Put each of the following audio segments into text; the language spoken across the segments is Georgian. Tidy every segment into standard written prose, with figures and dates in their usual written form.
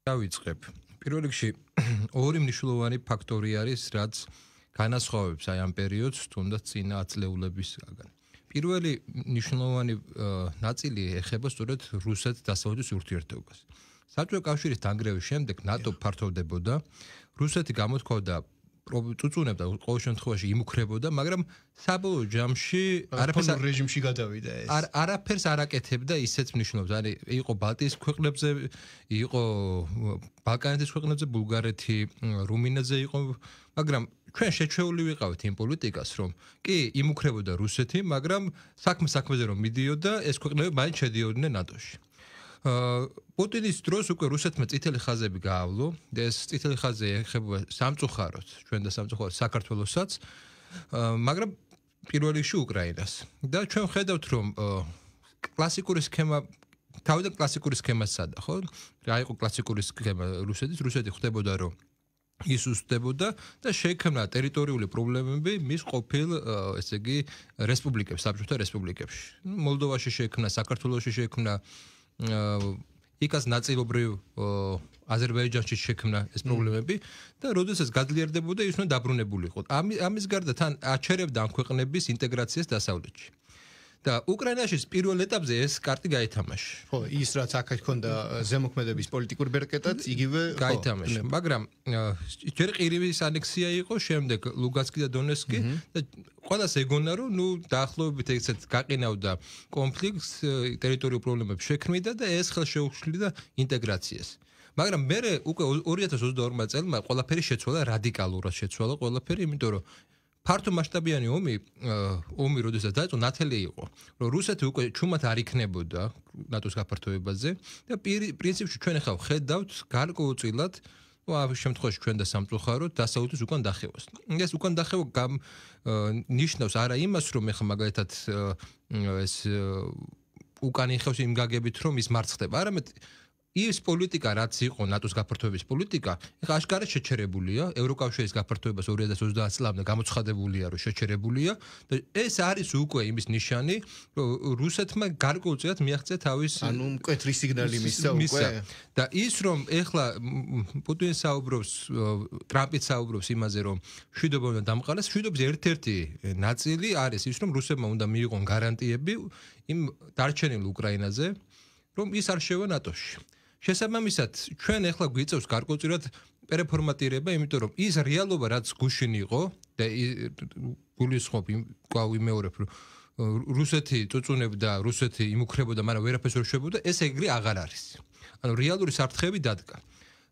დავიწყებ. პირველ რიგში ორი მნიშვნელოვანი ფაქტორი არის, რაც განასხვავებს აი ამ პერიოდს თუნდაც წინა ათწლეულებისგან. პირველი მნიშვნელოვანი ნაწილი ეხება სწორედ რუსეთ-დასავლეთის ურთიერთობას. საბჭოთა კავშირის დანგრევის შემდეგ ნატო ფართოვდებოდა, რუსეთი გამოთქვამდა წუწუნებდა ყოველ შემთხვევაში იმუქრებოდა, მაგრამ საბოლოო ჯამში არაფერს რეჟიმში გადავიდა ეს. არაფერს არ აკეთებდა ისეთ მნიშვნელობას. არის იყო ბალტიის ქვეყნებზე, იყო ბალკანეთის ქვეყნებზე, ბულგარეთი, რუმინეთზე იყო, მაგრამ ჩვენ შეჩვეული ვიყავით იმ პოლიტიკას, რომ კი იმუქრებოდა რუსეთი, მაგრამ საქმეზე რომ მიდიოდა, ეს ქვეყნები მაინც შედიოდნენ ნატოში. პუტინის დროს უკვე რუსეთმა წითელი ხაზები გაავლო, ეს წითელი ხაზი ეხება სამწუხაროდ, ჩვენ და სამწუხაროდ საქართველოსაც, მაგრამ პირველ რიგში უკრაინას. და ჩვენ ხედავთ, რომ კლასიკური სქემა თავიდან კლასიკური სქემა სადა, ხო? რა იყო კლასიკური სქემა რუსეთის? რუსეთი ხვდებოდა, რომ ის უსწრდებოდა და შეექმნა ტერიტორიული პრობლემები მის ყოფილ, ესე იგი, რესპუბლიკებს, საბჭოთა რესპუბლიკებში. მოლდოვაში შეექმნა, საქართველოში შეექმნა იქაც ნაწილობრივ აზერბაიჯანში შექმნა ეს პრობლემები და როდესაც გაძლიერდებოდა ის უნდა დაბრუნებულიყო. ამის გარდა თან აჩერებდა ამ ქვეყნების ინტეგრაციას დასავლეთში. და უკრაინაში პირველ ეტაპზე ეს კარტი გაითამაშა. ხო, ის რაც აქ ჰქონდა ზემოქმედების პოლიტიკური ბერკეტად, იგივე გაითამაშა, მაგრამ ჯერ ყირიმის ანექსია იყო, შემდეგ ლუგანსკი და დონეცკი და ყველას ეგონა რომ ნუ დაახლოებით ეგეც გაყინავდა კონფლიქტს, ტერიტორიულ პრობლემებს შექმნიდა და ეს ხელშეუხლიდა ინტეგრაციას. მაგრამ მე უკვე 2022 წელმა ყველაფერი შეცვალა, რადიკალურად შეცვალა ყველაფერი, იმიტომ რომ ფართო მასშტაბიანი ომი როდესაც დაიწყო, ნათელი იყო, რომ რუსეთი უკვე ჩუმად არ იქნებოდა ნატოს გაფართოებაზე და პრინციპში ჩვენ ახლა ხედავთ გარკვეულწილად, ამ შემთხვევაში ჩვენ და სამწუხაროდ დასავლეთის უკან დახევას. ეს უკან დახევა ნიშნავს არა იმას, რომ ეხლა მაგალითად ეს უკან იხევს იმ გაგებით, რომ ის მარცხდება, არამედ ის პოლიტიკა, რაც იყო ნატოს გაფართოების პოლიტიკა, ეხლა აშკარად შეჩერებულია, ევროკავშირის გაფართოებას 2030 წლამდე გამოცხადებულია, რომ შეჩერებულია და ეს არის უკვე იმის ნიშანი, რომ რუსეთმა გარკვეულწილად მიაღწია თავის მკვეთრი სიგნალი მისცა უკვე და ის რომ ეხლა პუტინი საუბრობს, ტრამპიც საუბრობს იმაზე, რომ მშვიდობა უნდა დამყარდეს, მშვიდობის ერთ-ერთი ნაწილი არის ის, რომ რუსებმა უნდა მიიღონ გარანტიები იმ დარჩენილ უკრაინაზე, რომ ის არ შევა ნატოში. შესაბამისად, ჩვენ ახლა გვიწევს გარკვეულწილად პერეფორმატირება, იმიტომ რომ ის რეალობა, რაც გუშინ იყო და გულისხმობ კვლავ იმეორებ, რომ რუსეთი წუწუნებდა, რუსეთი იმუქრებოდა, მაგრამ ვერაფერს ვერ შეებოდა, ეს ეგრე აღარ არის. ანუ რეალური საფრთხეები დადგა.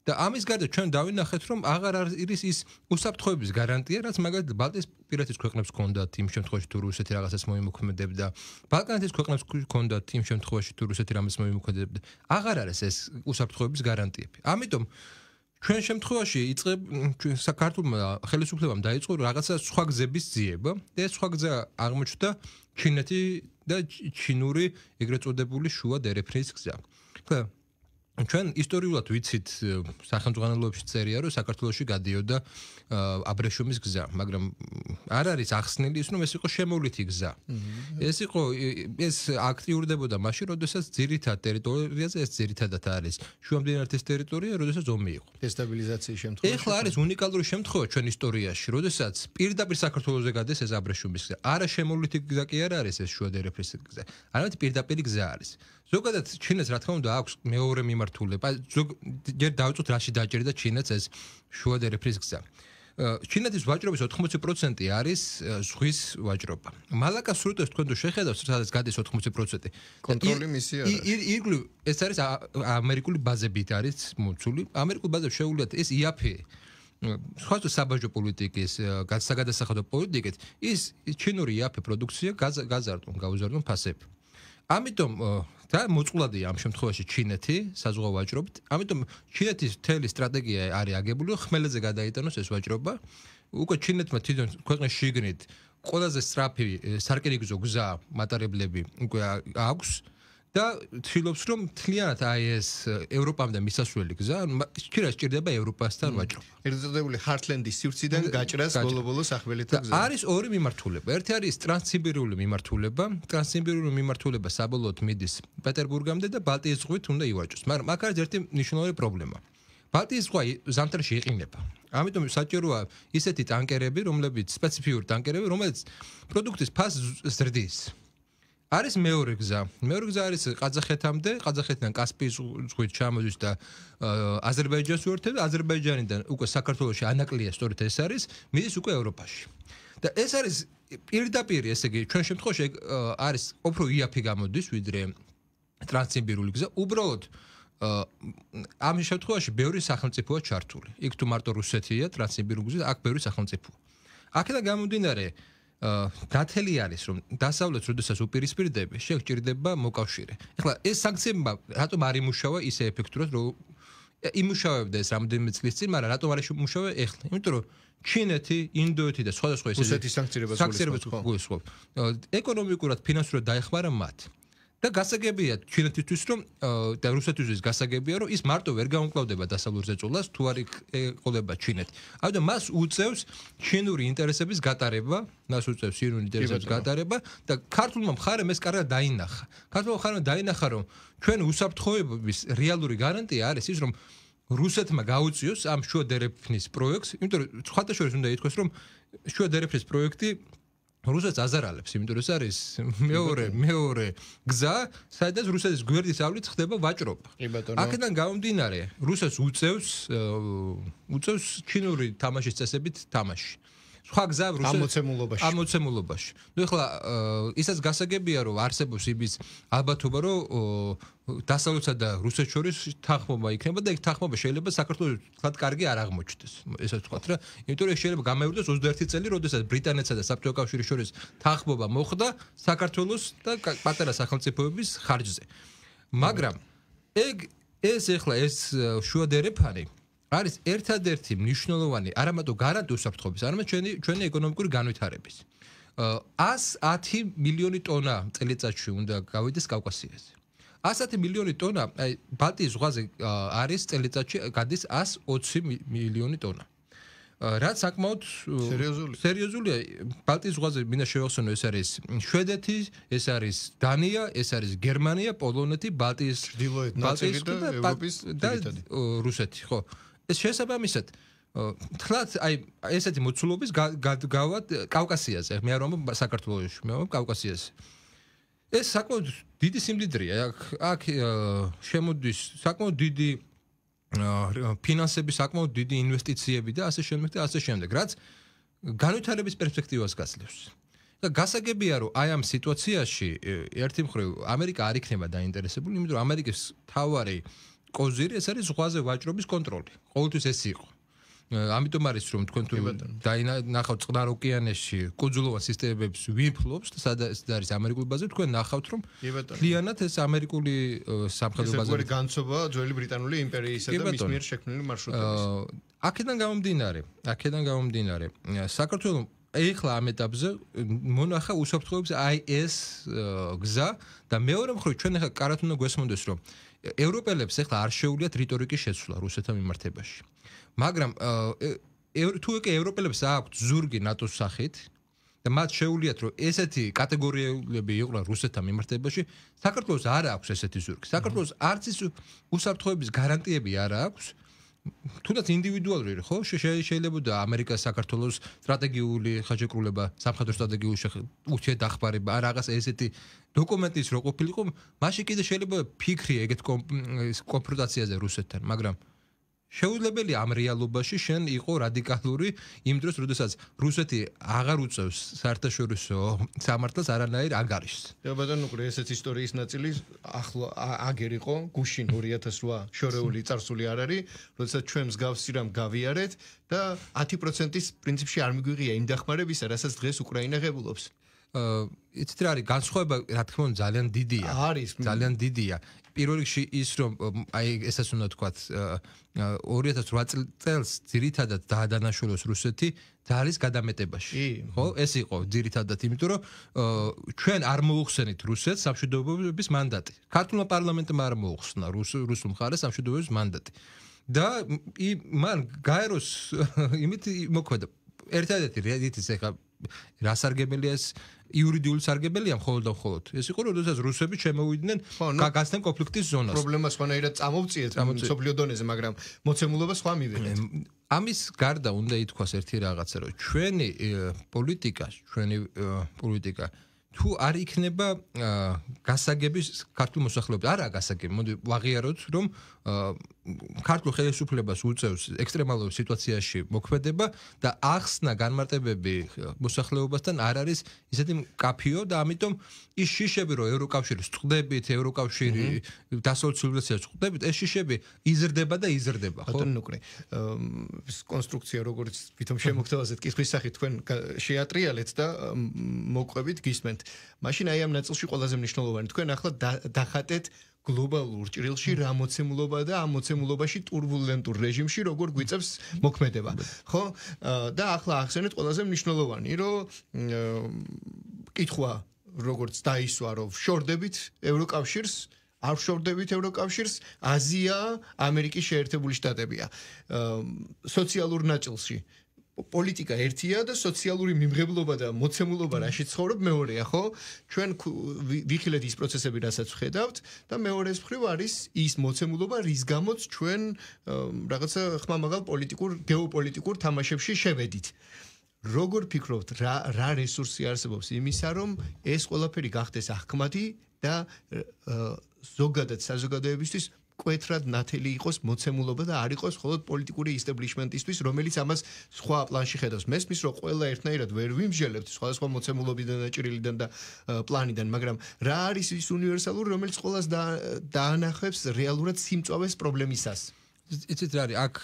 და ამის გარდა ჩვენ დავინახეთ, რომ აღარ არის ის უსაფრთხოების გარანტია, რაც მაგალითად ბალტიისპირეთის ქვეყნებს ჰქონდათ იმ შემთხვევაში, თუ რუსეთი რაღაცას მოიმოქმედებდა, ბალკანეთის ქვეყნებს ჰქონდათ იმ შემთხვევაში, თუ რუსეთი რამეს მოიმოქმედებდა. აღარ არის ეს უსაფრთხოების გარანტიები. ამიტომ ჩვენ შემთხვევაში საქართველოს ხელისუფლებამ დაიწყო რაღაცა სხვა გზების ძიება და ეს სხვა გზა აღმოჩნდა ჩინეთი და ჩინური ეგრეთ წოდებული შუა დერეფნის გზა. ჩვენ ისტორიულად ვიცით სახელმწიფოებში წერია, რომ საქართველოში გადიოდა აბრეშუმის გზა, მაგრამ არ არის ახსნილი ის, რომ ეს იყო შემოვლითი გზა. ეს აქტიურდებოდა მაშინ, როდესაც ძირითად ტერიტორიაზე ეს ძირითადად არის შუამდინარეთის ტერიტორია, როდესაც ომი იყო. დესტაბილიზაციის შემთხვევაში. ეხლა არის უნიკალური შემთხვევა ჩვენ ისტორიაში, როდესაც პირდაპირ საქართველოზე გადის ეს აბრეშუმის გზა. არა შემოვლითი გზა კი არ არის ეს შუა დერეფნის გზა. არამედ პირდაპირ გზა არის. ზოგადად ჩინეთს რა თქმა უნდა აქვს მეორე მიმართულება. ჯერ დავიწყოთ რაში დაჭერდა ჩინეთს ეს შუა დერეფნის გზა. ჩინეთის ვაჭრობის 80% არის ზღვის ვაჭრობა. მალაკას სრუტეს თქვენ თუ შეხედავთ, სადაც გადის 80%. კონტროლი მისი არის. ირგვლივ ეს არის ამერიკული ბაზებით არის მოცული. ამერიკულ ბაზებს შეუძლიათ ეს იაფი სხვა საბაჟო პოლიტიკის, გადასახადო პოლიტიკით ის ჩინური იაფი პროდუქცია გაუზარდონ ფასები. ამიტომ და მოწყვლადია ამ შემთხვევაში ჩინეთი საზღვაო ვაჭრობით. ამიტომ ჩინეთის მთელი სტრატეგია არის აგებული, ხმელეთზე გადაიტანოს ეს ვაჭრობა. უკვე ჩინეთმა თვითონ ქვეყნის შიგნით ყველაზე სწრაფი სარკინიგზო გზა მატარებლები უკვე აქვს და ცდილობს რომ მთლიანად აი ეს ევროპამდე მისასვლელი გზა შეიძლება სჭირდება ევროპასთან ვაჭრობა. ერთადერთი ჰარტლენდის სივრციდან გაჭრას ბოლო-ბოლო სახმელეთო გზა. არის ორი მიმართულება. ერთი არის ტრანსსიბირიული მიმართულება. ტრანსსიბირიული მიმართულება საბოლოოდ მიდის პეტერბურგამდე და ბალტიის ზღვით უნდა ივაჭროს. მაგრამ აქ არის ერთი მნიშვნელოვანი პრობლემა. ბალტიის ზღვა ზამთარში იყინება. ამიტომ საჭიროა ისეთი ტანკერები, რომლებიც სპეციფიური ტანკერები, რომელიც პროდუქტის ფასს ზრდის. არის მეორე გზა. მეორე გზა არის ყაზახეთამდე, ყაზახეთიდან კასპიის ზღვით ჩამოდის და აზერბაიჯანს უერთდება, აზერბაიჯანიდან უკვე საქართველოში ანაკლია სწორედ ეს არის, მიდის უკვე ევროპაში. და ეს არის პირდაპირ, ესე იგი, ჩვენ შემთხვევაში არის უფრო იაფი გამოდის, ვიდრე ტრანსციმბირული გზა. უბრალოდ ამ შემთხვევაში ბევრი სახელმწიფოა ჩართული. იქ თუ მარტო რუსეთია ტრანსციმბირული გზა, აქ ბევრი სახელმწიფოა. აქედან გამომდინარე დათელი არის რომ დასავლეთს როდესაც უპირისპირდები, შეგვჭირდება მოკავშირე. ეხლა ეს სანქციებმა რატომ არ იმუშავა ისე ეფექტურად, რომ იმუშავებდა ეს რამდენიმე წლის წინ, მაგრამ რატომ არ იმუშავა ეხლა? იმიტომ რომ ჩინეთი, ინდოეთი და სხვადასხვა ეს რუსეთის სანქციებს გულისხმობ. ეკონომიკურად, ფინანსურად დაეხმარა მათ. და გასაგებია ჩინეთისთვის რომ და რუსეთისთვის გასაგებია რომ ის მარტო ვერ გაუმკლავდება დასავლურ ზეწოლას თუ არ ეყოლება ჩინეთი. ამიტომ მას უწევს ჩინური ინტერესების გატარება, და ქართულმა მხარემ ეს კარგად დაინახა. ქართულმა მხარემ დაინახა რომ ჩვენ უსაფრთხოების რეალური გარანტია არის ის რომ რუსეთმა გაუწიოს ამ შუადერეფნის პროექტს, იმიტომ რომ სხვადასხვა უნდა ითქვას რომ შუადერეფნის პროექტი რუსეთს აზარალებს, იმიტომ რომ ეს არის მეორე გზა, სადაც რუსეთის გვერდის ავლით ხდება ვაჭრობა. აქედან გამომდინარე, რუსეთს უწევს ჩინური თამაშის წესებით თამაში. სხვა გზა ამოცემულობაში. ნუ ეხლა ისაც გასაგებია რომ არსებობს იმის ალბათობა რომ დასავლეთსა და რუსეთს შორის თანხმობა იქნება და იქ თანხმობა შეიძლება საქართველოს თქვათ კარგი არ აღმოჩნდეს. ესე ვთქვათ რა. იმიტომ რომ ეს შეიძლება გამეორდეს 21 წელი, როდესაც ბრიტანეთსა და საბჭოთა კავშირის შორის თანხმობა მოხდა საქართველოს და პატარა სახელმწიფოების ხარჯზე. მაგრამ ეს შუადერეფანი არის ერთადერთი მნიშვნელოვანი არამატო გარანტი უსაფრთხოების, არამედ ჩვენი ეკონომიკური განვითარების. 110 მილიონი ტონა წელიწადში უნდა გავიდეს კავკასიაზე. 110 მილიონი ტონა, აი ბალტიის ზღვაზე არის წელიწადში გადის 120 მილიონი ტონა. რაც საკმაოდ სერიოზულია. ბალტიის ზღვაზე მინდა შევახსენო, ეს არის შვედეთი, ეს არის დანია, ეს არის გერმანია, პოლონეთი, ბალტიის და ევროპის და რუსეთი, ხო. ეს შესაბამისად თლაც აი ესეთი მოცულობის გავად კავკასიაზე. მე არ ვამბობ საქართველოში, მე ვამბობ კავკასიაზე. ეს საკმაოდ დიდი სიმდიდრეა. აქ შემოდის საკმაოდ დიდი ფინანსები, საკმაოდ დიდი ინვესტიციები და ასე შემდეგ და ასე შემდეგ, რაც განვითარების პერსპექტივას გაძლევს. და გასაგებია რომ აი ამ სიტუაციაში ერთი მხრივ ამერიკა არ იქნება დაინტერესებული, იმიტომ რომ ამერიკის თავარი კოზირი ეს არის ზღვაზე ვაჭრობის კონტროლი. ყოველთვის ეს იყო. ამიტომ არის რომ თქვენ თუ ნახავთ წყნარ ოკეანეში კუნძულოვან სისტემებს ვიფლობს და სადაც არის ამერიკული ბაზა, თქვენ ნახავთ რომ მთლიანად ეს ამერიკული სამხედრო ბაზა. ეს განცობა ძველი ბრიტანული იმპერიისა და მის მიერ შექმნილი მარშრუტების. აქედან გამომდინარე, საქართველოს ეხლა ამ ეტაპზე მონახა უსაფრთხოების აი ეს გზა და მეორე მხრივ ჩვენ ახლა კარგად უნდა გვესმოდეს რომ ევროპელებს ახლა არ შეუძლიათ რიტორიკის შეცვლა რუსეთთან მიმართებაში. მაგრამ თუ ეგ ევროპელებს აქვთ ზურგი ნატოს სახით და მათ შეუძლიათ რომ ესეთი კატეგორიები იყვნენ რუსეთთან მიმართებაში, საქართველოს არ აქვს ესეთი ზურგი. საქართველოს არც ის უსაფრთხოების გარანტიები არ აქვს. თუნდაც ინდივიდუალური ხო შეიძლება ამერიკას საქართველოს სტრატეგიული ხაჭეკრულება, სამხედრო სტრატეგიული ურთიერთდახმარება, რაღაც ესეთი დოკუმენტის რო ყოფილიყო, მაშინ კიდე შეიძლება ფიქრი ეგეთ კონფრონტაციაზე რუსეთთან, მაგრამ შეუძლებელია ამ რეალობაში შენ იყო რადიკალური იმ დროს, როდესაც რუსეთი აღარ უწევს საერთაშორისო სამართალს არანაირ ანგარიშს. ბატონო, ესეც ისტორიის ნაწილი ახლა აგერ იყო გუშინ 2008 შორეული წარსული არ არის, როდესაც ჩვენ მსგავსი რამ გავიარეთ და 10%-ის პრინციპში არ მიგვიღია იმ დახმარებისა, რასაც დღეს უკრაინა ღებულობს. იცით რა არის განსხვავება, რა თქმა უნდა ძალიან დიდია. ძალიან დიდია. პირველ რიგში ის რომ აი ესაც უნდა თქვათ 2008 წელს ძირითადად დაადანაშაულოს რუსეთი ძალის გადამეტებაში. ხო? ეს იყო ძირითადად, იმიტომ რომ ჩვენ არ მოუხსენით რუსეთს სამშვიდობოების მანდატი. ქართულმა პარლამენტმა არ მოუხსნა რუსულ მხარეს სამშვიდობოების მანდატი. და მან გაეროს იმით მოქმედა. ერთადერთი რედიტის ეხა რასარგებელია ეს იურიდიული სარგებელია მხოლოდ და მხოლოდ. ეს იყო როდესაც რუსები შემოვიდნენ გასცემ კონფლიქტის ზონას. პრობლემა სხვანაირად წამოვწიეთ მსოფლიო დონეზე, მაგრამ მოცემულობა სხვა მივიღეთ. ამის გარდა უნდა ითქვას ერთი რაღაცა, რომ ჩვენი პოლიტიკა თუ არ იქნება გასაგების ქართულ მოსახლეობას, არა გასაგები, მოდი ვაღიაროთ, რომ ქართულ ხელისუფლებას უწევს ექსტრემალურ სიტუაციაში მოქმედება და ახსნა განმარტებები მოსახლეობასთან არ არის ისეთი მკაფიო და ამიტომ ის შიშები, რომ ევროკავშირის წვდებით, ევროკავშირი დასავლეთ ცივილიზაციას წვდებით, ეს შიშები იზრდება და იზრდება, ხო? ბატონო ნუკრე, კონსტრუქცია როგორც თვითონ შემოგთავაზეთ კითხვის სახით თქვენ შეატრიალეთ და მოყვებით გისმენთ. მაშინ აი ამ ნაწილში ყველაზე მნიშვნელოვანი თქვენ ახლა დახატეთ გლობალურ ჭრილში რა მოცემულობა და ამ მოცემულობაში ტურბულენტურ რეჟიმში როგორ გვიწევს მოქმედება. ხო? და ახლა ახსენეთ ყველაზე მნიშვნელოვანი, რომ კითხვა როგორც დაისვა, რომ შორდებით ევროკავშირს, არ შორდებით ევროკავშირს, აზია, ამერიკის შეერთებული შტატებია. სოციალურ ნაწილში პოლიტიკა ერთია და სოციალური მიმღებლობა და მოცემულობა რაში ცხოვრობ მეორეა, ხო? ჩვენ ვიხილეთ ის პროცესები, რასაც ვხედავთ და მეორეს მხრივ არის ის მოცემულობა, რის გამოც ჩვენ რაღაცა ხმამაღალ გეოპოლიტიკურ თამაშებში შევედით. როგორ ფიქრობთ, რა რესურსი არსებობს იმისა, რომ ეს ყველაფერი გახდეს აღქმადი და ზოგადად საზოგადოებისთვის კვეთრად ნათელი იყოს მოცემულობა და არ იყოს მხოლოდ პოლიტიკური ისტაბლიშმენტისთვის, რომელიც ამას სხვა პლანში ხედავს. მესმის, რომ ყველა ერთნაირად ვერ ვიმსჯელებთ სხვადასხვა მოცემულობიდან და ჭრილიდან და პლანიდან, მაგრამ რა არის ის უნივერსალური, რომელიც ყველას დაანახებს რეალურად სიმწვავეს პრობლემისას? იცით რა არის, აქ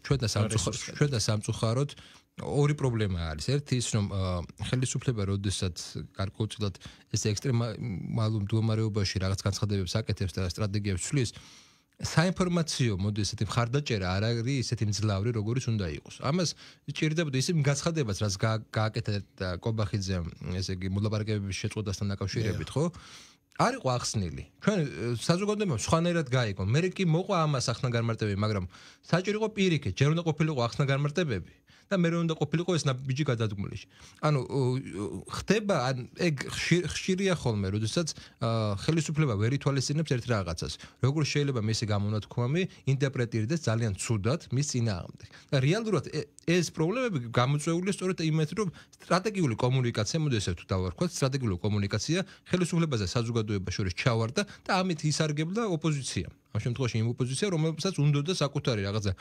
ჩვენ და სამწუხაროდ ორი პრობლემა არის. ერთი ის, რომ ხელისუფლება როდესაც გარკვეულწილად ეს ექსტრემალურ მდგომარეობაში რაღაც განცხადებებს აკეთებს და სტრატეგიებს ცვლის, საინფორმაციო მოდი ესეთი მხარდაჭერა არ არის ისეთი მძლავრი, როგორიც უნდა იყოს. ამას ჭირდებოდა ისე განცხადებაც, რაც გააკეთა კობახიძემ, ესე იგი, მოლაპარაკებების შეწყვეტასთან დაკავშირებით, ხო? არ იყო ახსნილი. ჩვენ საზოგადოებამ სხვანაირად გაიგო. მე კი მოყვა ამას ახსნა განმარტებები, მაგრამ საჭირო იყო პირიქით, ჯერ უნდა ყოფილიყო ახსნა განმარტებები. და მე რომ უნდა ყოფილიყო ეს ნაბიჯი გადადგმული. ანუ ხდება ეგ ხშირია ხოლმე, როდესაც ხელისუფლება ვერ ითვალისწინებს ერთ რაღაცას. როგორ შეიძლება მისი გამონათქვამი ინტერპრეტირდეს ძალიან ცუდად მის წინააღმდეგ. და რეალურად ეს პრობლემები გამოწვეულია სწორედ იმით, რომ სტრატეგიული კომუნიკაცია, მოდი ესე თუ დავარქვათ, სტრატეგიული კომუნიკაცია ხელისუფლებაზე საზოგადოებას შორის ჩავარდა და ამით ისარგებლა ოპოზიცია. ამ შემთხვევაში იმ ოპოზიცია, რომელსაც უნდოდა საკუთარი რაღაცა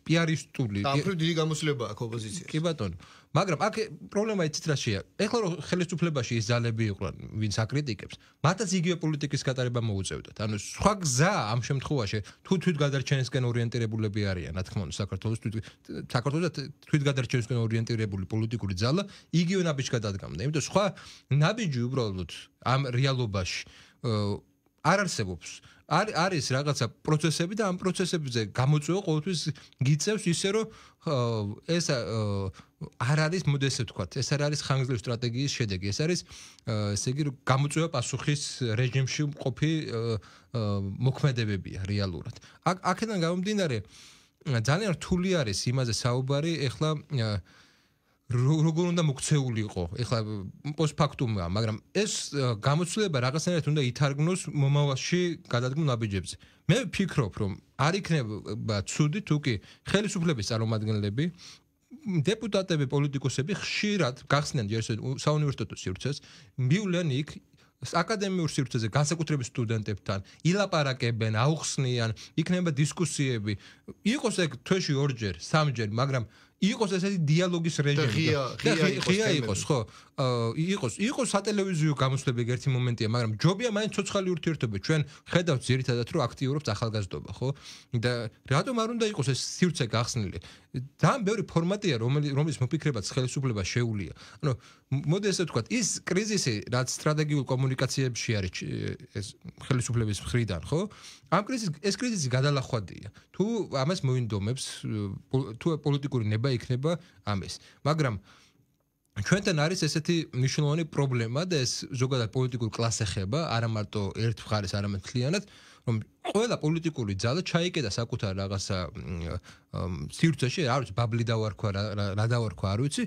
პიარისტული და უფრო დიდი გამოსვლება აქვს ოპოზიციას. კი ბატონო. მაგრამ აქ პრობლემა იცით რა შეა. ეხლა რომ ხელისუფლებაში ის ძალები იყვნენ, ვინც აკრიტიკებს, მათაც იგივე პოლიტიკის გატარება მოუწევდათ. ანუ სხვა გზა ამ შემთხვევაში თუ თვითგადარჩენისკენ ორიენტირებულები არიან, რა თქმა უნდა, საქართველოს თვითგადარჩენისკენ ორიენტირებული პოლიტიკური ძალა იგივე ნაბიჯს გადადგამდა. იმიტომ სხვა ნაბიჯი უბრალოდ ამ რეალობაში არ არსებობს. არის რაღაცა პროცესები და ამ პროცესებზე გამოწვევა ყოველთვის გიწევს ისე რომ ეს არ არის მოდი ესე ვთქვათ, ეს არ არის ხანგრძლივი სტრატეგიის შედეგი, ეს არის ესე იგი გამოწვევა პასუხის რეჟიმში მყოფი მოქმედებებია რეალურად. აქედან გამომდინარე ძალიან რთული არის იმაზე საუბარი, ეხლა როგორ უნდა მოქცეულიყო, ეხლა პოსტფაქტუმია, მაგრამ ეს გამოცდილება რაღაცნაირად უნდა ითარგმნოს მომავალში გადადგმულ ნაბიჯებზე. მე ვფიქრობ, რომ არ იქნება ცუდი თუ კი ხელისუფლების წარმომადგენლები, დეპუტატები, პოლიტიკოსები ხშირად გახსნიან ჯერ საუნივერსიტეტო სივრცეს, მივლენ იქ აკადემიურ სივრცეზე განსაკუთრებით სტუდენტებთან, ilaparakeben, აუხსნიან, იქნება დისკუსიები. იყოს ეგ თვეში ორჯერ, სამჯერ, მაგრამ იყოს ესეთი დიალოგის რეჟიმი. ღია იყოს, ხო? იყოს სატელევიზიო გამოსვლები ერთი მომენტია, მაგრამ ჯობია მაინც ცოცხალი ურთიერთობა. ჩვენ ხედავთ ძირითადად რომ აქტიურობს ახალგაზრდობა, ხო? და რატომ არ უნდა იყოს ეს სივრცე გახსნილი? ძალიან ბევრი ფორმატია, რომლის მოფიქრებაც ხელისუფლება შეუულია. ანუ მოდი ესე ვთქვათ, ის კრიზისი, რაც სტრატეგიულ კომუნიკაციებში არის ეს ხელისუფლების მხრიდან, ხო? ეს კრიზისი გადალახვადია. თუ ამას მოინდომებს, თუ პოლიტიკური ნება იქნება ამის. მაგრამ ჩვენთან არის ესეთი მნიშვნელოვანი პრობლემა და ეს ზოგადად პოლიტიკურ კლასს ეხება, არა მარტო ერთ მხარეს, არამედ მთლიანად, რომ ყველა პოლიტიკური ძალა ჩაიკეტა საკუთარ რაღაცა სივრცეში, არ ვიცი, ბაბლი დავარქვა, რა დავარქვა, არ ვიცი,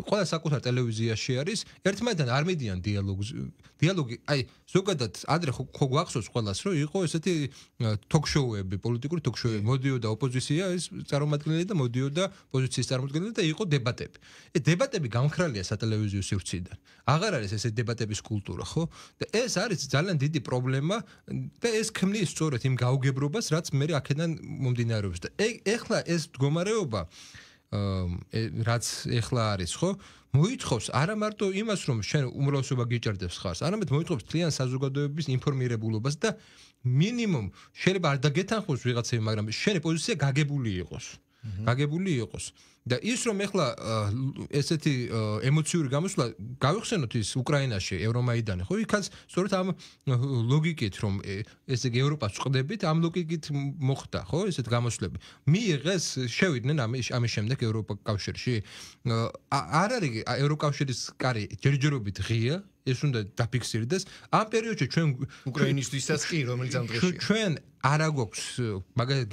ყველა საკუთარ ტელევიზიაში არის, ერთმანეთთან არ მიდიან დიალოგი, აი, ზოგადად ადრე ხო გვახსოვს ყველას, რომ იყო ესეთი ток-შოუები, პოლიტიკური ток-შოუები, მოდიოდა ოპოზიცია, ეს წარმომადგენელი და მოდიოდა პოზიციის წარმომადგენელი და იყო დებატები. დებატები გამხრალია სატელევიზიო სივრციდან. აღარ არის ესეთი დებატების კულტურა, ხო? და ეს არის ძალიან დიდი პრობლემა და ეს ქმნის სწორედ იმ გაუგებრობას, რაც მე აქედან მომდინარეობს და ეხლა ეს მდგომარეობა რაც ეხლა არის, ხო? მოითხოვს არა მარტო იმას, რომ შენ უმრავლესობა გიჭერდებს ხარს, არამედ მოითხოვს მთლიან საზოგადოების ინფორმირებულობას და მინიმუმ შეიძლება არ დაგეთანხმოს ვიღაცები, მაგრამ შენი პოზიცია გაგებული იყოს. გაგებული იყოს. და ის რომ ეხლა ესეთი ემოციური გამოსვლა გავიხსენოთ ის უკრაინაში ევრომაიდანი, ხო? იქაც სწორედ ამ ლოგიკით რომ ესე იგი ევროპას წყვდებით, ამ ლოგიკით მოხდა, ხო? ესეთ გამოსვლები. მიიღეს, შევიდნენ ამის შემდეგ ევროპა კავშირში. არ არის ევროკავშირის კარი ჯერჯერობით ღია, ეს უნდა დაფიქსირდეს. ამ პერიოდში ჩვენ უკრაინისთვისაც კი, რომელიც ამ დღეშია. ჩვენ არა გვაქვს მაგალითად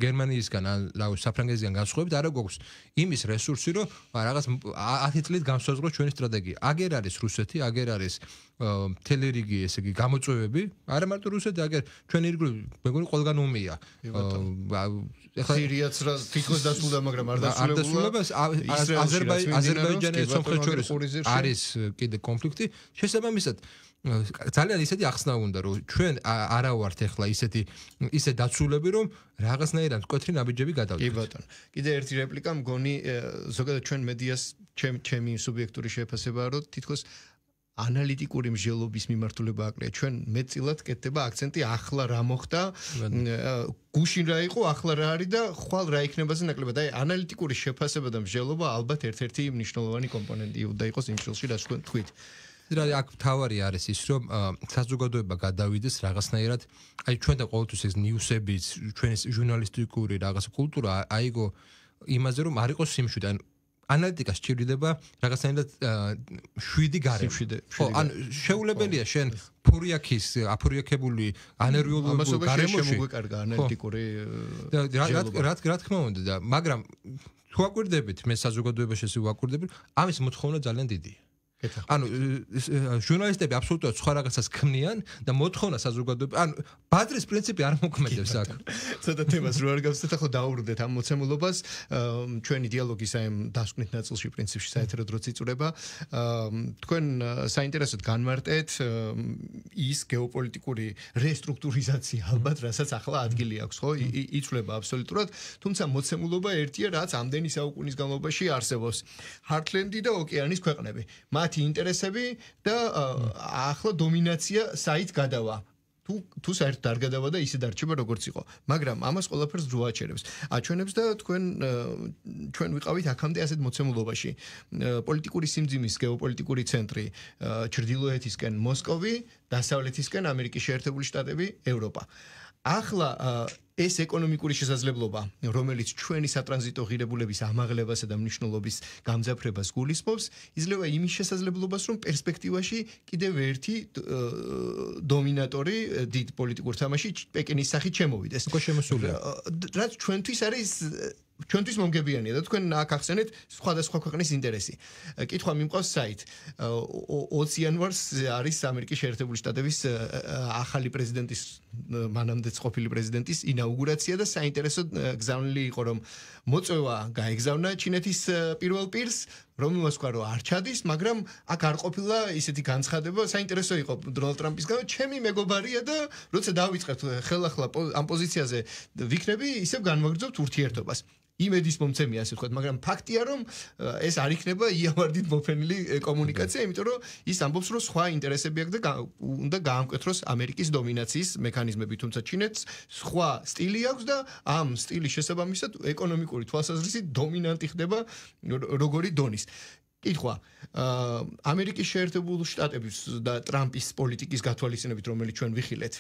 გერმანიისგან ან საფრანგეთისგან განსხვავებით არა გვაქვს იმის რესურსი რომ რაღაც 10 წლით განსაზღვროს ჩვენი სტრატეგია. აგერ არის რუსეთი, აგერ არის მთელი რიგი ესე იგი გამოწვევები, არა მარტო რუსეთი, აგერ ჩვენი ირგვლივ მეგონი ყველგან ომია. ეხლა სირიაც რა თითქოს დასრულდა, მაგრამ არ დასრულება. აზერბაიჯანი სომხეთს შორის არის კიდე კონფლიქტი. შესაბამისად ძალიან ისეთი ახსნა უნდა რომ ჩვენ არა ვართ ეხლა ისე დაცულები რომ რაღაცნაირად მკვეთრი ნაბიჯები გადავდეთ. კი ბატონო. კიდე ერთი რეპლიკა მგონი ზოგადად ჩვენ მედიას ჩემი სუბიექტური შეფასებაა რომ თითქოს ანალიტიკური მსჯელობის მიმართულება აკლია. ჩვენ მეტწილად კეთდება აქცენტი ახლა რა მოხდა, გუშინ რა იყო, ახლა რა არის და ხვალ რა იქნებაზე ნაკლებად. აი ანალიტიკური შეფასება და მსჯელობა ალბათ ერთ-ერთი მნიშვნელოვანი კომპონენტი უნდა იყოს იმ შილში, რაც თქვენ თქვით. აქ თავარი არის ის რომ საზოგადოება გადავიდეს რაღაცნაირად აი ჩვენ და ყოველთვის ეს ნიუსები ჩვენი ჟურნალისტიკური რაღაც კულტურა აიგო იმაზე რომ არ იყოს სიმშვიდე ან ანალიტიკა სჭირდება რაღაცნაირად 7 გარე. ხო, ან შეულებელია შენ ფორიაქის აფორიაქებული ანერვიულობი გარემოში შემოგვეკარგა ანალიტიკური რა თქმა უნდა და მაგრამ თუ აკვირდებით მე საზოგადოებაში ესე ვაკვირდები ამის მოთხოვნა ძალიან დიდია. ანუ ჟურნალისტები აბსოლუტურად სხვა რაღაცას ქმნიან და მოთხოვნა საზოგადოება ანუ ბადრის პრინციპი არ მოქმედებს აქ. ცოტა თემას რო არ გავსწრეთ, ახლა დაუბრუნდეთ ამ მოცემულობას. ჩვენი დიალოგის აი დასკვნით ნაწილში პრინციპში საერთოდ როც იწურება. თქვენ საინტერესოდ განმარტეთ ის გეოპოლიტიკური რესტრუქტურიზაცია ალბათ, რასაც ახლა ადგილი აქვს, ხო? იცვლება აბსოლუტურად, თუმცა მოცემულობა ერთია, რაც ამდენი საუკუნის განმავლობაში არსებობს. ჰარტლენდი და ოკეანის ქვეყნები. მათი ინტერესები და ახლა დომინაცია საით გადავა. თუ საერთოდ არ გადავა და ისე დარჩება როგორც იყო. მაგრამ ამას ყველაფერს ძრო აჩერებს. აჩვენებს და ჩვენ ვიყავით აქამდე ასეთ მოცემულობაში. პოლიტიკური სიმძიმის გეოპოლიტიკური ცენტრი ჩრდილოეთისკენ მოსკოვი, დასავლეთისკენ ამერიკის შეერთებული შტატები, ევროპა. ახლა ეს ეკონომიკური შესაძლებლობა, რომელიც ჩვენი სატრანზიტო ღირებულების ამაღლებასა და მნიშვნელობის გამძაფრებას გულისხმობს, იძლევა იმის შესაძლებლობას, რომ პერსპექტივაში კიდევ ერთი დომინატორი დიდ პოლიტიკურ თამაში პეკინის სახით შემოვიდეს. უკვე შემოსულია. რაც ჩვენთვის არის ჩვენთვის მომგებიანია და თქვენ აქ ახსენეთ სხვადასხვა ქვეყნის ინტერესი. კითხვა მიმყავს საით. 20 იანვარს არის ამერიკის შეერთებული შტატების ახალი პრეზიდენტის მანამდე ყოფილი პრეზიდენტის ინაუგურაცია და საინტერესო გზავნილი იყო რომ მოწვევა გაეგზავნა ჩინეთის პირველ პირს, რომელმაც თქვა რომ არ ჩადის, მაგრამ აქ არ ყოფილა ისეთი განცხადება, საინტერესო იყო დონალდ ტრამპისგან, ჩემი მეგობარია და როცა დავიწყებთ ხელახლა ამ პოზიციაზე ვიქნები, ისევ განვაგრძობთ ურთიერთობას. იმედის მომცემია ასე ვთქვათ, მაგრამ ფაქტია რომ ეს არ იქნება იავარდით მოფენილი კომუნიკაცია, იმიტომ რომ ის ამბობს რომ სხვა ინტერესები აქვს და უნდა გაამკვეთროს ამერიკის დომინაციის მექანიზმები, თუმცა ჩინეთს სხვა სტილი აქვს და ამ სტილის შესაბამისად ეკონომიკური თვალსაზრისით დომინანტი ხდება როგორი დონის. კითხვა, ამერიკის შეერთებული შტატების და ტრამპის პოლიტიკის გათვალისწინებით, რომელიც ჩვენ ვიხილეთ,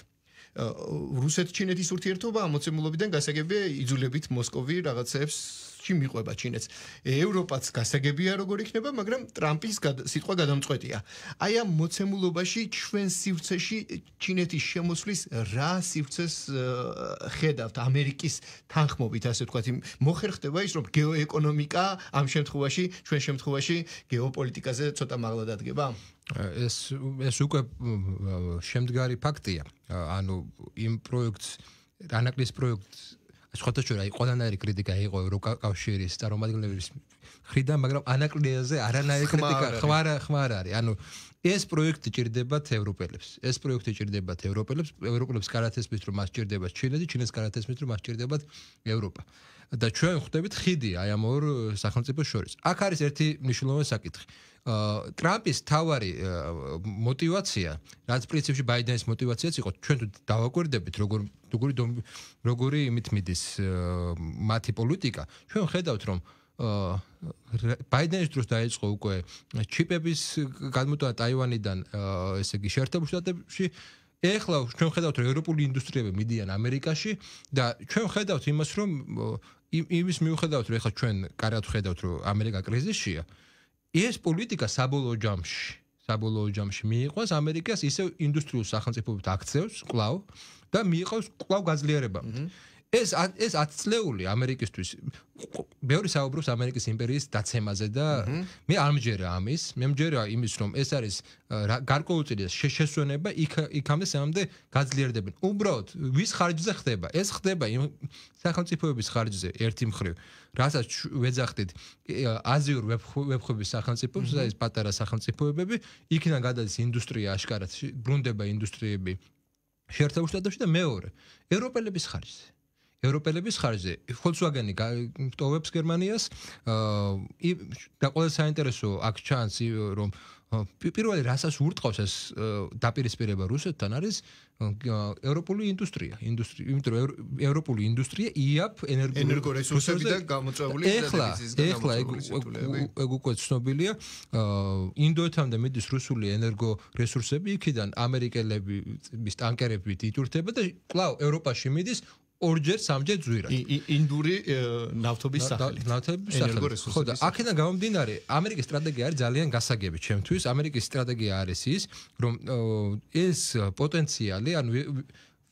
რუსეთ-ჩინეთის ურთიერთობა ამ მოცემულობიდან გასაგებია იძულებით მოსკოვი რაღაცებს კონტექსტში მიყვება ჩინეთს. ევროპაც გასაგებია როგორ იქნება, მაგრამ ტრამპის სიტყვა გადამწყვეტია. აი ამ მოცემულობაში ჩვენ სივრცეში ჩინეთის შემოსვლის რა სივრცეს ხედავთ ამერიკის თანხმობით, ასე ვთქვათ, მოხერხდება ის, რომ გეოეკონომიკა ამ შემთხვევაში, ჩვენ შემთხვევაში გეოპოლიტიკაზე ცოტა მაღლა დადგება? ეს უკვე შემდგარი ფაქტია. ანუ იმ პროექტს, რანაკლის პროექტს სხვათა შორის ყველანაირი კრიტიკა იყო ევროკავშირის წარმომადგენლების მხრიდან, მაგრამ ანაკლიაზე არანაირი კრიტიკა ხმარ არის. ანუ ეს პროექტი ჭირდებათ ევროპელებს. ეს პროექტი ჭირდებათ ევროპელებს კარათესმის რომ მას ჭირდებათ ჩინეთი, ჩინეთს კარათესმის რომ მას ჭირდებათ ევროპა. და ჩვენ ხვდებით ხიდი აი ამ ორ სახელმწიფოს შორის. აქ არის ერთი მნიშვნელოვანი საკითხი. ტრამპის თავარი мотиваცია, რაც პრინციპში ბაიდენის мотиваციაც იყო, ჩვენ თუ დავაკვირდებით როგორი იმით მიდის მათი პოლიტიკა, ჩვენ ხედავთ რომ ბაიდენის დროს დაიწყო უკვე ჩიპების გადმოტანა ტაივანიდან, ესე იგი შეერთებულ შტატებში. ეხლა ჩვენ ხედავთ რომ ევროპული ინდუსტრიები მიდიან ამერიკაში და ჩვენ ხედავთ იმას რომ იმის მიუხედავად რომ ეხლა ჩვენ კარგად ხედავთ რომ ამერიკა კრიზისშია, ეს პოლიტიკა საბოლოო ჯამში მიიყვანს ამერიკას ისევ ინდუსტრიულ სახელმწიფოებად აქცევს კვლავ და მიიღავს კვლავ გაძლიერება. ეს 10 წლეული ამერიკისთვის ბევრი საუბრობს ამერიკის იმპერიის დაცემაზე და მე არ მჯერა ამის, მე მჯერა იმის რომ ეს არის გარკვეულწილად შესვენება იქამდე სამდე გაძლიერდებენ. უბრალოდ ვის ხარჯზე ხდება? ეს ხდება იმ სახელმწიფოების ხარჯზე ერთი მხრივ, რასაც ვეძახდით აზიურ ვებხვების სახელმწიფოებს, ეს პატარა სახელმწიფოებები, იქიდან გადადის ინდუსტრია აშკარად, ბრუნდება ინდუსტრიები შეერთებულ შტატებში და მეორე ევროპელების ხარჯზე. ევროპელების ხარჯზე Volkswagen-ი ტოვებს გერმანიას და ყველა საინტერესო აქ ჩანს რომ პირველი რასაც ურტყავს ეს დაპირისპირება რუსეთთან არის ევროპული ინდუსტრია, იმიტომ რომ ევროპული ინდუსტრია იაფ ენერგორესურსებიდან გამოწვეული ეხლა ეგ უკვე ცნობილია ინდოეთამდე მიდის რუსული ენერგორესურსები, იქიდან ამერიკელების ტანკერებით იტვირთება და კვლავ ევროპაში მიდის ორჯერ სამჯერ ძვირად. ინდური ნავთობის სახელი. ხო და აქედან გამომდინარე, ამერიკის სტრატეგია არის ძალიან გასაგები ჩემთვის. ამერიკის სტრატეგია არის ის, რომ ეს პოტენციალი, ანუ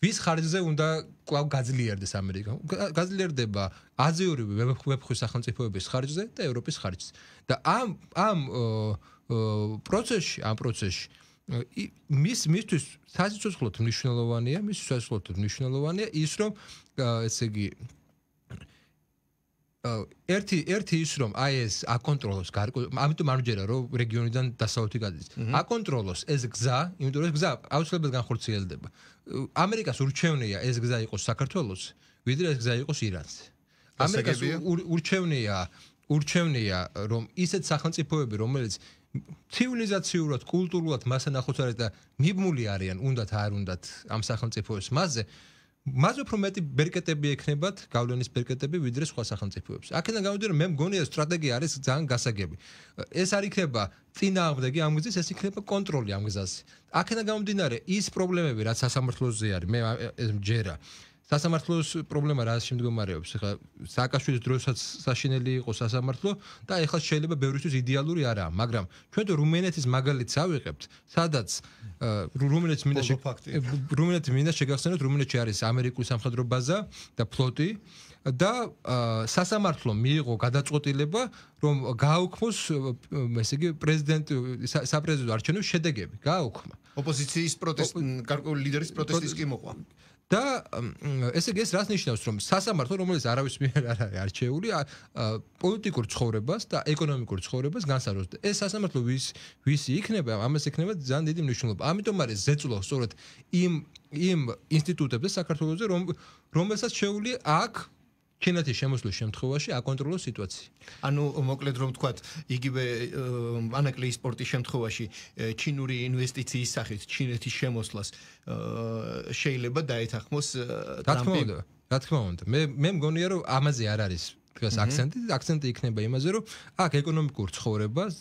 ვის ხარჯზე უნდა კვლავ გაძლიერდეს ამერიკა. გაძლიერდება აზიური ვებხვის სახელმწიფოების ხარჯზე და ევროპის ხარჯზე. და ამ პროცესში მისთვის სასიცოცხლოდ მნიშვნელოვანია ის რომ ესე იგი ერთი ის რომ აი ეს აკონტროლოს ამიტომ არ მჯერა რომ რეგიონიდან დასავლეთი გადის. აკონტროლოს ეს გზა, იმიტომ რომ ეს გზა აუცილებლად განხორციელდება. ამერიკას ურჩევნია ეს გზა იყოს საქართველოს, ვიდრე ეს გზა იყოს ირანზე. ამერიკას ურჩევნია რომ ისეთ სახელმწიფოები რომელიც ცივილიზაციურად, კულტურულად მასთან ახლოს არის და მიბმული არიან, უნდათ არ უნდათ ამ სახელმწიფოებს მასზე უფრო მეტი ბერკეტები ექნებათ, გავლენის ბერკეტები, ვიდრე სხვა სახელმწიფოებს. აქედან გამომდინარე, მე მგონია სტრატეგია არის ძალიან გასაგები. ეს არ იქნება წინააღმდეგი ამ გზის, ეს იქნება კონტროლი ამ გზაზე. აქედან გამომდინარე, ის პრობლემები, რაც სასამართლოზე არის, მე ეს მჯერა. სასამართლოს პრობლემა რა შემდგომარეობს? ეხლა სააკაშვილის დროსაც საშინელი იყო სასამართლო და ეხლა შეიძლება ბევრისთვის idеალური არაა, მაგრამ ჩვენ თუ რუმინეთის მაგალითს ავიღებთ, სადაც რუმინეთს მინდა შეგახსენოთ, რუმინეთში არის ამერიკული სამხედრო ბაზა და ფლოტი და სასამართლომ მიიღო გადაწყვეტილება, რომ გააუქმოს, ესე იგი, საპრეზიდენტო არჩევნების შედეგები, გააუქმა. ოპოზიციის გარკვეული ლიდერის პროტესტის კი მოყვა. და ესე იგი ეს რას ნიშნავს, რომ სასამართლო, რომელიც არავის მიერ არ არის არჩეული, პოლიტიკურ ცხოვრებას და ეკონომიკურ ცხოვრებას განსაზღვრავს. ეს სასამართლო ვისი იქნება, ამას ექნება ძალიან დიდი მნიშვნელობა. ამიტომ არის ზეწულა სწორედ იმ ინსტიტუტებზე საქართველოზე, რომელსაც შეუძლია აქ ჩინეთის შემოსვლის შემთხვევაში აკონტროლოს სიტუაცია. ანუ მოკლედ რომ ვთქვათ, იგივე ანაკლიის სპორტის შემთხვევაში ჩინური ინვესტიციის სახით ჩინეთის შემოსვლას შეიძლება დაეთანხმოს ტრამპი. რა თქმა უნდა. მე მგონია რომ ამაზე არ არის დღეს აქცენტი იქნება იმაზე, რომ აქ ეკონომიკურ ცხოვრებას,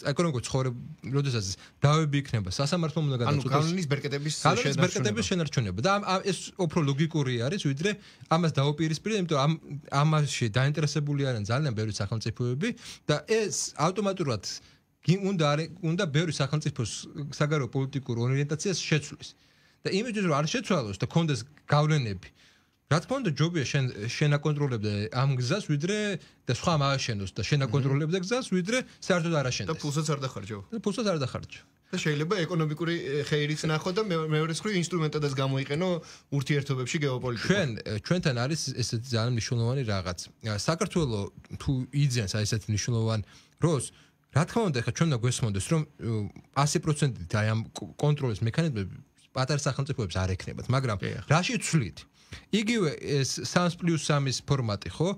როდესაც დავები იქნება სასამართლომ უნდა გადაწყვეტოს. გავლენის ბერკეტების შენარჩუნება. და ეს უფრო ლოგიკური არის, ვიდრე ამას დაუპირისპირდა, იმიტომ რომ ამაში დაინტერესებული არიან ძალიან ბევრი სახელმწიფოები და ეს ავტომატურად უნდა ბევრი სახელმწიფოს საგარეო პოლიტიკურ ორიენტაციას შეცვლის. და იმისთვის რომ არ შეცვალოს და კონდეს გავლენები რა თქმა უნდა ჯობია შენ აკონტროლებდე ამ გზას ვიდრე და სხვა მააშენოს და შენ აკონტროლებდე გზას ვიდრე საერთოდ არ აშენდეს და ფულსაც არ დახარჯო და შეიძლება ეკონომიკური ხეირიც ნახო და მეორე მხრივ ინსტრუმენტადაც გამოიყენო ურთიერთობებში გეოპოლიტიკაში ჩვენთან არის ესეთი ძალიან მნიშვნელოვანი რაღაც საქართველოს თუ იძენს აი ესეთი მნიშვნელოვან როლს რა თქმა უნდა ხა ჩვენ უნდა გვესმოდეს რომ 100%-ით აი ამ კონტროლის მექანიზმები პატარა სახელმწიფოებს არ ექნებათ მაგრამ რაში ცვლით იგივე ეს 3+3-ის ფორმატი ხო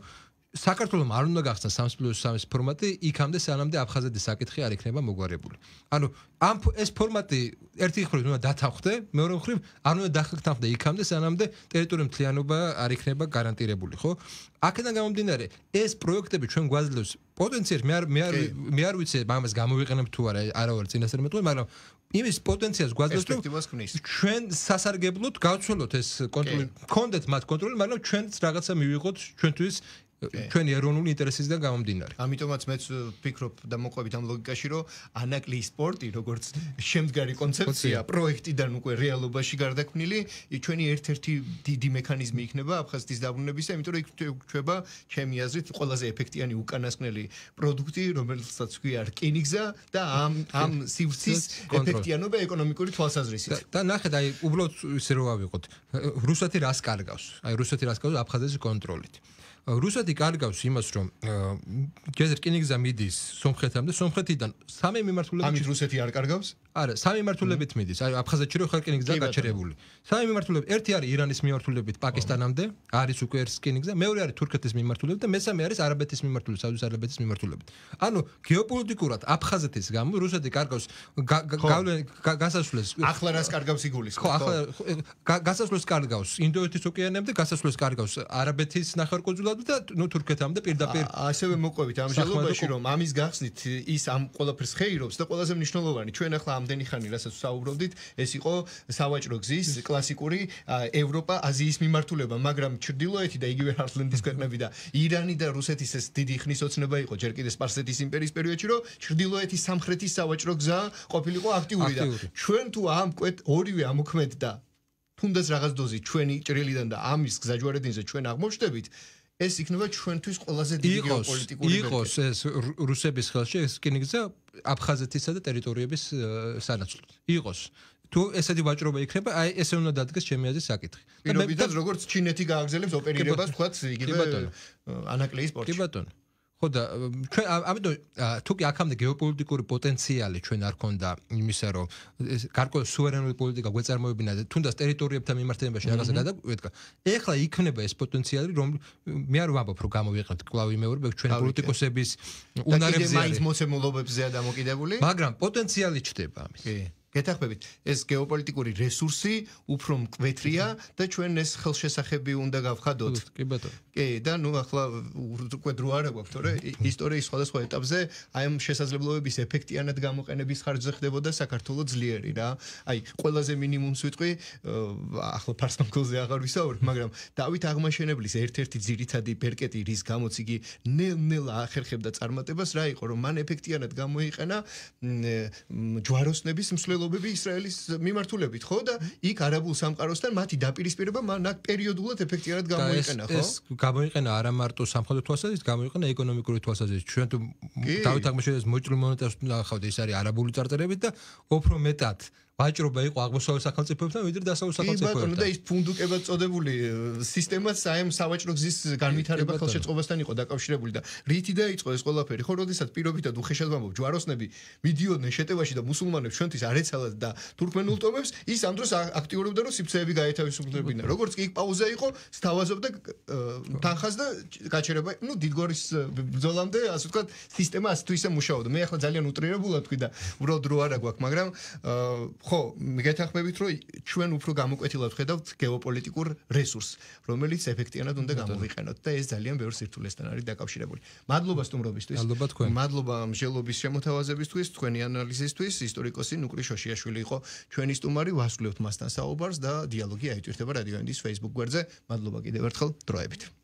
საქართველოს არ უნდა გახსნას 3+3-ის ფორმატი იქამდე სანამდე აფხაზეთის საკითხი არ იქნება მოგვარებული. ანუ ამ ეს ფორმატი ერთი მხრივ უნდა დათანხმდე, მეორე მხრივ არ უნდა დათანხმდე იქამდე სანამდე ტერიტორიული მთლიანობა არ იქნება გარანტირებული, ხო? აქედან გამომდინარე, ეს პროექტები ჩვენ გვაძლევს პოტენციალს მე არ ვიცი ამას გამოვიყენებ თუ არა ვარ წინასწარ მეტყვი, მაგრამ იმის პოტენციალს გვაძლევს რომ ჩვენ სასარგებლოდ გავცველოთ ეს კონტროლი, გქონდეთ მათ კონტროლი, მაგრამ ჩვენც რაღაცა მივიღოთ ჩვენთვის ჩვენი ეროვნული ინტერესისგან გამომდინარე. ამიტომაც მეც ვფიქრობ და მოყვებით ამ ლოგიკაში, რომ ანაკლი სპორტი, როგორც შემდგარი კონცეფცია, პროექტიდან უკვე რეალობაში გარდაქმნილი, ჩვენი ერთ-ერთი დიდი მექანიზმი იქნება აფხაზეთის დაბრუნებისა, იმიტომ რომ იქ გვხვდება, ჩემი აზრით, ყველაზე ეფექტიანი უკანასკნელი პროდუქტი, რომელსაც ქვია რკინიგზა და ამ სივრცის ეფექტიანობა ეკონომიკური თვალსაზრისით. და ნახეთ, აი, უბრალოდ ისე რო ავიღოთ, რუსეთი რას კარგავს? აი, რუსეთი რას კარგავს აფხაზეთის კონტროლით. რუსეთი კარგავს იმას, რომ ჯერ რკინიგზა მიდის სომხეთამდე, სომხეთიდან სამი მიმართულებით ამით რუსეთი არ კარგავს? არა, სამი მიმართულებით მიდის. აი, აფხაზეთში რო ხარ რკინიგზა გაჩერებული. სამი მიმართულებით, ერთი არის ირანის მიმართულებით პაკისტანამდე, არის უკვე რკინიგზა, მეორე არის თურქეთის მიმართულებით და მესამე არის არაბეთის მიმართულებით, საუდის არაბეთის მიმართულებით. ანუ გეოპოლიტიკურად აფხაზეთის გამო რუსეთი კარგავს გასასვლელს. ახლა რას კარგავს იგულისხმობ? ხო, ახლა გასასვლელს კარგავს ინდოეთის ოკეანემდე, გასასვლელს კარგავს არაბეთის ნახევარკუნძულამდე და ნუ თურქეთამდე პირდაპირ. ასევე მოყვებით ამ ჟელობაში, რომ ამის გახსნით ის ამ ყველაფერს ხეირობს და ყველაზე მნიშვნელოვანი ჩვენ ახლა ამდენი ხანი რასაც ვსაუბრობდით, ეს იყო სავაჭრო გზის კლასიკური ევროპა-აზიის მიმართულება, მაგრამ ჩრდილოეთი და იგივე ჰარტლენდის ქვეყნები და ირანი და რუსეთის ეს დიდი ხნის ოცნება იყო ჯერ კიდე სპარსეთის იმპერიის პერიოდში, რომ ჩრდილოეთის სამხრეთის სავაჭრო გზა ყოფილიყო აქტიური და ჩვენ თუ ამ ორივე ამოქმედ და თუნდაც რაღაც დოზი ჩვენი ჭრილიდან და ამის გზაჯვარედინზე ჩვენ აღმოჩნდებით ეს იქნება ჩვენთვის ყველაზე დიდი გეოპოლიტიკური იყოს ეს რუსების ხელში ეს რკინიგზა აფხაზეთისა და ტერიტორიების სანაცვლოდ იყოს თუ ესეთი ვაჭრობა იქნება აი ესე უნდა დადგეს ჩემი აზრით საკითხი პირობითად როგორც ჩინეთი გააგრძელებს ოპერირებას თქვათ იგივე ანაკლეის სპორტში კი ბატონო ხო და ჩვენ ამიტომ თუ კი აქამდე გეოპოლიტიკური პოტენციალი ჩვენ არ ქონდა იმისა რომ გარკვეული სუვერენული პოლიტიკა გვეწარმოებინა და თუნდაც ტერიტორიებთან მიმართებაში რაღაცა გადაგვედგა ეხლა იქნება ეს პოტენციალი რომ მე არ ვამბობ რომ გამოვიყენთ კლავ იმეორებ ჩვენ პოლიტიკოსების უნარებზე მაინც მოცემულობებზეა დამოკიდებული მაგრამ პოტენციალი ჩდება ამის გეთახმებით ეს გეოპოლიტიკური რესურსი უფრო მკვეთრია და ჩვენ ეს ხელშესახები უნდა გავხადოთ კი ბატონო კი და ნუ ახლა უკვე დრო არ აქვს თორე ისტორიის სხვადასხვა ეტაპზე აი ამ შესაძლებლობების ეფექტიანად გამოყენების ხარჯზე ხდებოდა საქართველოს ძლიერი რა აი ყველაზე მინიმუმს ვიტყვი ახლა ფარსმანკოზე აღარ ვისაუბრებ მაგრამ დავით აღმაშენებლის ერთ-ერთი ძირითადი ბერკეტი რის გამოც იგი ნელ-ნელა ახერხებდა წარმატებას რა იყო რომ მან ეფექტიანად გამოიყენა ჯვაროსნების მსვლელობები ისრაელის მიმართულებით ხო და იქ არაბულ სამყაროსთან მათი დაპირისპირება მან აქ პერიოდულად ეფექტიანად გამოიყენა ხო ეს გამოიყენა არა მარტო სამხედრო თვალსაზრისით გამოიყენა ეკონომიკური თვალსაზრისით ჩვენ თუ დავით აღმაშენებლის მოჭრილ მონეტარს ნახავთ ეს არის არაბული წარწერებით და უფრო მეტად ვაჭრობა იყო აღმოსავლეთ სახელმწიფოებთან ვიდრე დასავლეთ სახელმწიფოებთან. კი ბატონო და ის ფუნდუკებად წოდებული სისტემაც აი ამ სავაჭრო გზის განვითარება ხელშეწყობასთან იყო დაკავშირებული და რითი დაიწყო ეს ყველაფერი? ხო, როდესაც პირობითად უხეშად ვამბობ, ჯვაროსნები მიდიოდნენ შეტევაში და მუსულმანებს ჩვენთვის არ ეცალათ და თურქმენულ ტომებს, ის ამ დროს აქტიურობდა რომ სივრცეები გაეთავისუფლებინა. როგორც კი იქ პაუზა იყო, სთავაზობდა თანხას და გაჩერება, ნუ დიდგორის ბრძოლამდე, ასე ვთქვათ, სისტემა ასე თუ ისე მუშაობდა. მე ახლა ძალიან უტრირებულად ვთქვი და უბრალოდ დრო არა გვაქვს, მაგრამ ხო, მიგეთახმებით, რომ ჩვენ უფრო გამოკვეთილად ვხედავთ გეოპოლიტიკურ რესურსს, რომელიც ეფექტიანად უნდა გამოვიყენოთ და ეს ძალიან ბევრ სირთულესთან არის დაკავშირებული. მადლობა სტუმრობისთვის. მადლობა მსჯელობის შემოთავაზებისთვის, თქვენი ანალიზისთვის. ისტორიკოსი ნუკრი შოშიაშვილი იყო ჩვენი სტუმარი. ვასრულებთ მასთან საუბარს და დიალოგი აიტვირთება რადიო ენდის Facebook გვერდზე. მადლობა კიდევ ერთხელ, დროებით.